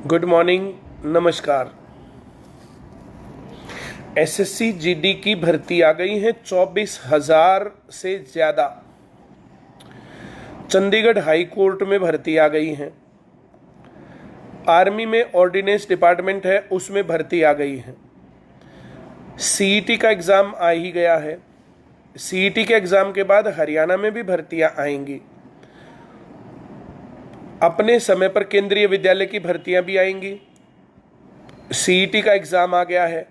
Good morning, नमस्कार। SSC GD की भर्ती आ गई है 24,000 से ज़्यादा। चंडीगढ़ हाई कोर्ट में भर्ती आ गई है। आर्मी में ऑर्डिनेंस डिपार्टमेंट है, उसमें भर्ती आ गई है। सीईटी का एग्ज़ाम आ ही गया है। सीईटी के एग्ज़ाम के बाद हरियाणा में भी भर्तियां आएंगी। अपने समय पर केंद्रीय विद्यालय की भर्तियां भी आएंगी। सीईटी का एग्ज़ाम आ गया है।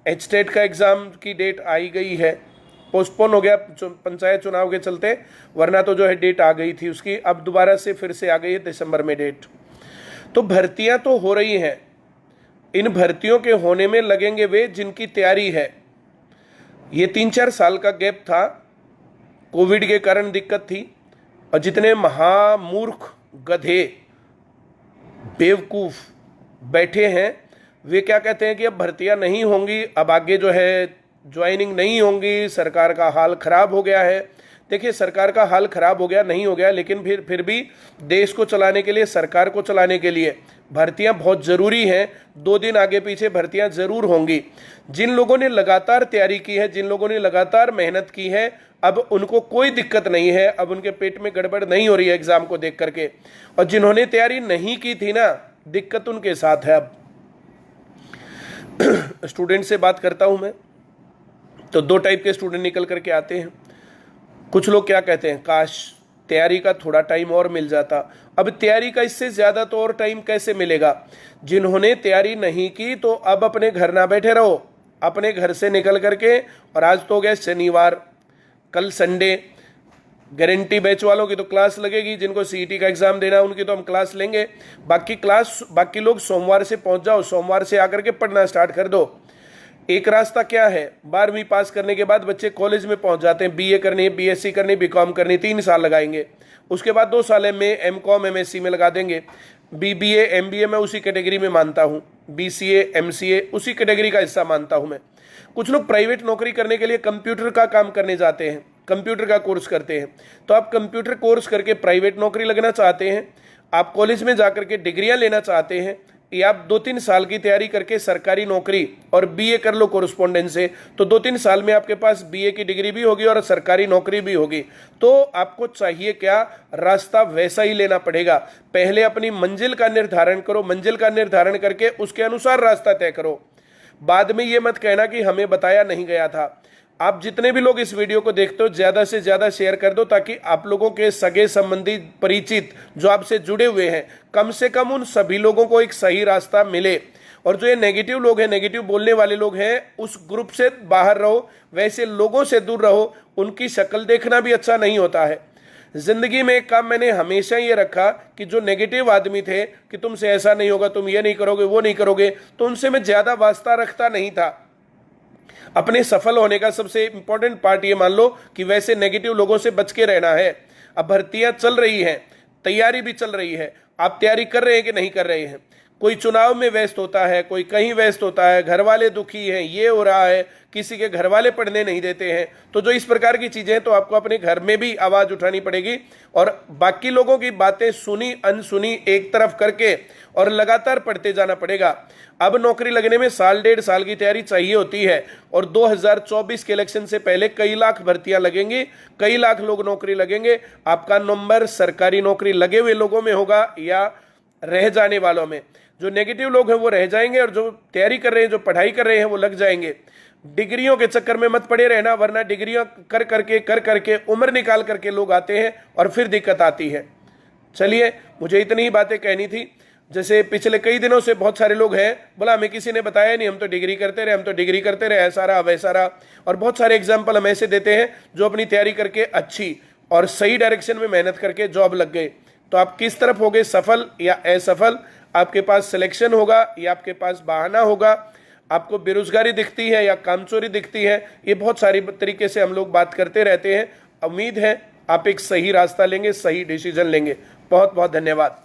एचटेट का एग्ज़ाम की डेट आई गई है, पोस्टपोन हो गया पंचायत चुनाव के चलते, वरना तो जो है डेट आ गई थी उसकी, अब दोबारा से फिर से आ गई है दिसंबर में डेट। तो भर्तियां तो हो रही हैं। इन भर्तियों के होने में लगेंगे वे जिनकी तैयारी है। ये 3-4 साल का गैप था, कोविड के कारण दिक्कत थी, और जितने महामूर्ख, गधे, बेवकूफ़ बैठे हैं वे क्या कहते हैं कि अब भर्तियां नहीं होंगी, अब आगे जो है ज्वाइनिंग नहीं होंगी, सरकार का हाल खराब हो गया है। देखिए, सरकार का हाल खराब हो गया नहीं हो गया, लेकिन फिर भी देश को चलाने के लिए, सरकार को चलाने के लिए भर्तियां बहुत ज़रूरी हैं। 2 दिन आगे पीछे भर्तियां ज़रूर होंगी। जिन लोगों ने लगातार तैयारी की है, जिन लोगों ने लगातार मेहनत की है, अब उनको कोई दिक्कत नहीं है, अब उनके पेट में गड़बड़ नहीं हो रही है एग्ज़ाम को देख करके। और जिन्होंने तैयारी नहीं की थी ना, दिक्कत उनके साथ है। अब स्टूडेंट से बात करता हूं मैं, तो 2 टाइप के स्टूडेंट निकल करके आते हैं। कुछ लोग क्या कहते हैं, काश तैयारी का थोड़ा टाइम और मिल जाता। अब तैयारी का इससे ज़्यादा तो और टाइम कैसे मिलेगा? जिन्होंने तैयारी नहीं की तो अब अपने घर ना बैठे रहो, अपने घर से निकल करके, और आज तो हो गया शनिवार, कल संडे, गारंटी बैच वालों की तो क्लास लगेगी। जिनको सीईटी का एग्जाम देना है उनकी तो हम क्लास लेंगे। बाकी लोग सोमवार से पहुंच जाओ, सोमवार से आकर के पढ़ना स्टार्ट कर दो। एक रास्ता क्या है, 12वीं पास करने के बाद बच्चे कॉलेज में पहुंच जाते हैं। बीए करनी है, बीएससी करनी, बीकॉम करनी, 3 साल लगाएंगे। उसके बाद 2 साल में एमकॉम एमएससी में लगा देंगे। बीबीए एमबीए में उसी कैटेगरी में मानता हूँ, बीसीए एमसीए उसी कैटेगरी का हिस्सा मानता हूँ मैं। कुछ लोग प्राइवेट नौकरी करने के लिए कंप्यूटर का काम करने जाते हैं, कंप्यूटर का कोर्स करते हैं। तो आप कंप्यूटर कोर्स करके प्राइवेट नौकरी लगना चाहते हैं, आप कॉलेज में जाकर के डिग्रियां लेना चाहते हैं, या आप 2-3 साल की तैयारी करके सरकारी नौकरी और बीए कर लो कोरेस्पोंडेंस से, तो 2-3 साल में आपके पास बीए की डिग्री भी होगी और सरकारी नौकरी भी होगी। तो आपको चाहिए क्या, रास्ता वैसा ही लेना पड़ेगा। पहले अपनी मंजिल का निर्धारण करो, मंजिल का निर्धारण करके उसके अनुसार रास्ता तय करो। बाद में ये मत कहना कि हमें बताया नहीं गया था। आप जितने भी लोग इस वीडियो को देखते हो, ज़्यादा से ज़्यादा शेयर कर दो, ताकि आप लोगों के सगे संबंधी, परिचित जो आपसे जुड़े हुए हैं, कम से कम उन सभी लोगों को एक सही रास्ता मिले। और जो ये नेगेटिव लोग हैं, नेगेटिव बोलने वाले लोग हैं, उस ग्रुप से बाहर रहो, वैसे लोगों से दूर रहो। उनकी शक्ल देखना भी अच्छा नहीं होता है। जिंदगी में एक काम मैंने हमेशा ये रखा कि जो नेगेटिव आदमी थे कि तुमसे ऐसा नहीं होगा, तुम ये नहीं करोगे, वो नहीं करोगे, तो उनसे मैं ज़्यादा वास्ता रखता नहीं था। अपने सफल होने का सबसे इंपॉर्टेंट पार्ट ये मान लो कि वैसे नेगेटिव लोगों से बच के रहना है। अब भर्तियां चल रही हैं, तैयारी भी चल रही है। आप तैयारी कर रहे हैं कि नहीं कर रहे हैं? कोई चुनाव में व्यस्त होता है, कोई कहीं व्यस्त होता है, घर वाले दुखी हैं, ये हो रहा है, किसी के घर वाले पढ़ने नहीं देते हैं। तो जो इस प्रकार की चीज़ें हैं, तो आपको अपने घर में भी आवाज़ उठानी पड़ेगी, और बाकी लोगों की बातें सुनी अनसुनी एक तरफ करके और लगातार पढ़ते जाना पड़ेगा। अब नौकरी लगने में 1.5 साल की तैयारी चाहिए होती है, और 2024 के इलेक्शन से पहले कई लाख भर्तियां लगेंगी, कई लाख लोग नौकरी लगेंगे। आपका नंबर सरकारी नौकरी लगे हुए लोगों में होगा या रह जाने वालों में। जो नेगेटिव लोग हैं वो रह जाएंगे, और जो तैयारी कर रहे हैं, जो पढ़ाई कर रहे हैं, वो लग जाएंगे। डिग्रियों के चक्कर में मत पड़े रहना, वरना डिग्रियां कर करके उम्र निकाल करके लोग आते हैं और फिर दिक्कत आती है। चलिए, मुझे इतनी ही बातें कहनी थी। जैसे पिछले कई दिनों से बहुत सारे लोग हैं, बोला हमें किसी ने बताया नहीं, हम तो डिग्री करते रहे, हम तो डिग्री करते रहे, ऐसा रहा वैसा रहा। और बहुत सारे एग्जाम्पल हम ऐसे देते हैं जो अपनी तैयारी करके अच्छी और सही डायरेक्शन में मेहनत करके जॉब लग गए। तो आप किस तरफ होगे, सफल या असफल? आपके पास सिलेक्शन होगा या आपके पास बहाना होगा? आपको बेरोजगारी दिखती है या कामचोरी दिखती है? ये बहुत सारी तरीके से हम लोग बात करते रहते हैं। उम्मीद है आप एक सही रास्ता लेंगे, सही डिसीजन लेंगे। बहुत बहुत धन्यवाद।